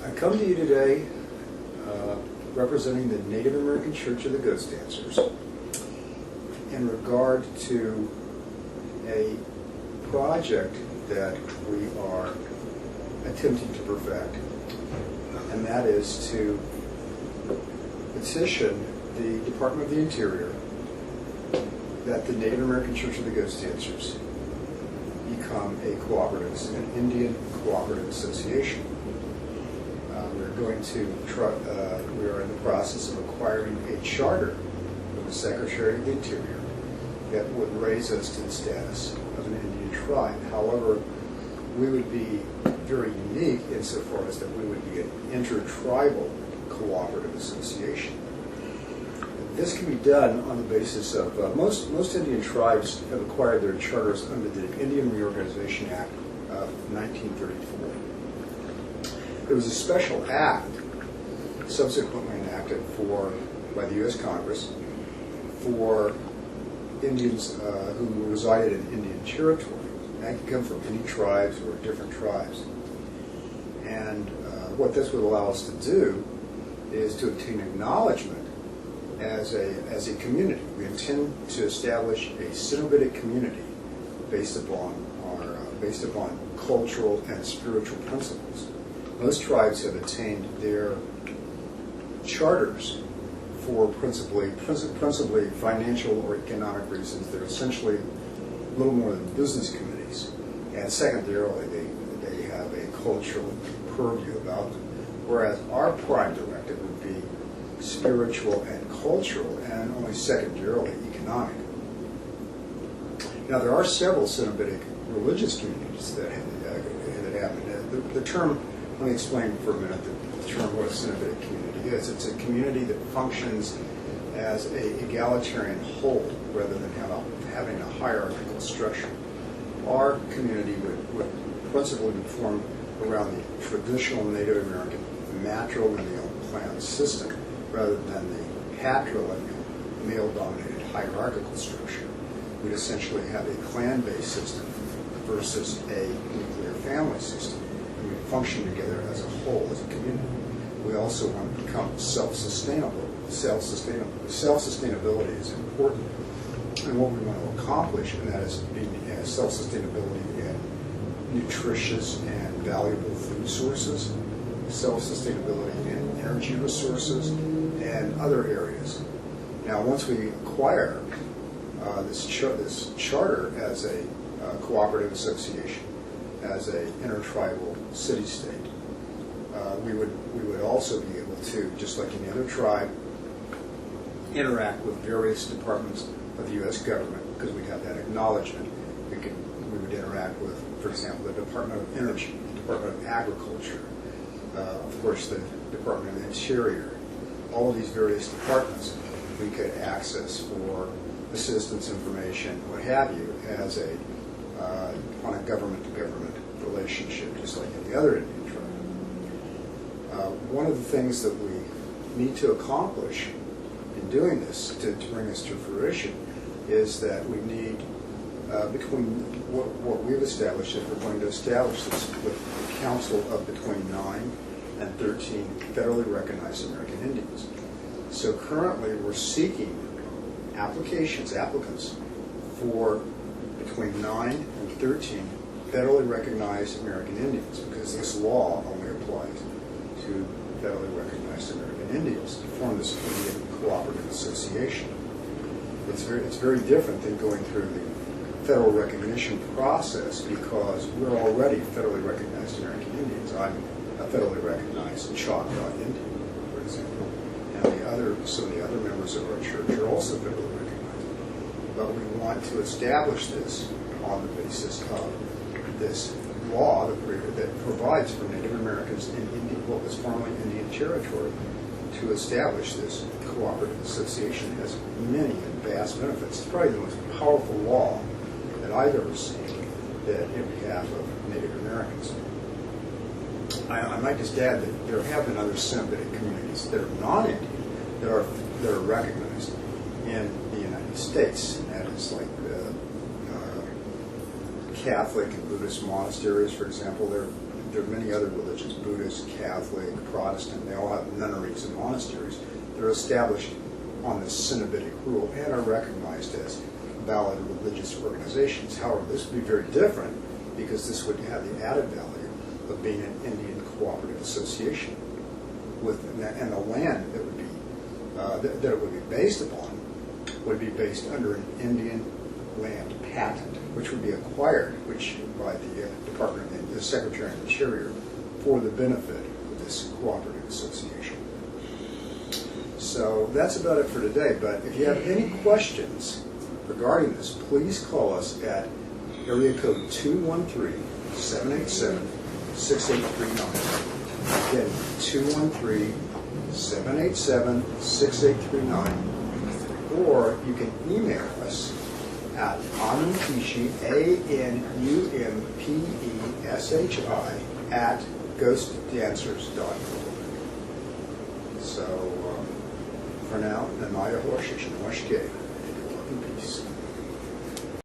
I come to you today representing the Native American Church of the Ghost Dancers in regard to a project that we are attempting to perfect, and that is to petition the Department of the Interior that the Native American Church of the Ghost Dancers become a cooperative, an Indian cooperative association. We are in the process of acquiring a charter from the Secretary of the Interior that would raise us to the status of an Indian tribe. However, we would be very unique insofar as that we would be an intertribal cooperative association. This can be done on the basis of most Indian tribes have acquired their charters under the Indian Reorganization Act of 1934. There was a special act subsequently enacted by the U.S. Congress for Indians who resided in Indian territory. That could come from any tribes or different tribes. And what this would allow us to do is to obtain acknowledgement as a community. We intend to establish a Cenobitic community based upon cultural and spiritual principles. Most tribes have attained their charters for principally financial or economic reasons. They're essentially little more than business committees, and secondarily they have a cultural purview about them. Whereas our prime directive would be spiritual and cultural, and only secondarily economic. Now, there are several Cenobitic religious communities that happen. The term, let me explain for a minute the term what a Cenobitic community is. It's a community that functions as a egalitarian whole rather than having a hierarchical structure. Our community would principally be formed around the traditional Native American matrilineal clan system rather than the patrilineal male-dominated hierarchical structure. We'd essentially have a clan-based system versus a nuclear family system. And we function together as a whole, as a community. We also want to become self-sustainable. Self-sustainability is important. And what we want to accomplish, and that is self-sustainability in nutritious and valuable food sources, self-sustainability in energy resources, and other areas. Now, once we acquire this charter as a cooperative association, as an intertribal city-state, we would also be able to, just like any other tribe, interact with various departments of the U.S. government because we have that acknowledgement. We would interact with, for example, the Department of Energy, the Department of Agriculture, of course, the Department of the Interior. All of these various departments we could access for assistance, information, what have you, as on a government-to-government relationship, just like any other Indian tribe. One of the things that we need to accomplish in doing this, to bring this to fruition, is that we need, between what we've established, if we're going to establish this with a council of between 9 and 13 federally recognized American Indians. So currently we're seeking applicants for between 9 and 13 federally recognized American Indians, because this law only applies to federally recognized American Indians to form this Indian Cooperative Association. It's very different than going through the federal recognition process, because we're already federally recognized American Indians. I'm a federally recognized Choctaw Indian, for example, and some of the other members of our church are also federally recognized. But we want to establish this on the basis of this law that provides for Native Americans in what was formerly Indian territory to establish this cooperative association. It has many and vast benefits. It's probably the most powerful law that I've ever seen in behalf of Native Americans. I might just add that there have been other Cenobitic communities that are non-Indian that are recognized in the United States. And that is like Catholic and Buddhist monasteries, for example. there are many other religions, Buddhist, Catholic, Protestant, they all have nunneries and monasteries. They're established on the Cenobitic rule and are recognized as valid religious organizations. However, this would be very different because this would have the added value of being an Indian cooperative association, and the land that would be that it would be based upon would be based under an Indian land patent, which would be acquired, by the Department of the Secretary of the Interior for the benefit of this cooperative association. So that's about it for today. But if you have any questions regarding this, please call us at area code 213-787-6839. Again, 213-787-6839. Or you can email us at Anumpeshi, ANUMPESHI, at ghostdancers.org. So, for now, Namaya Horshish, Namaste.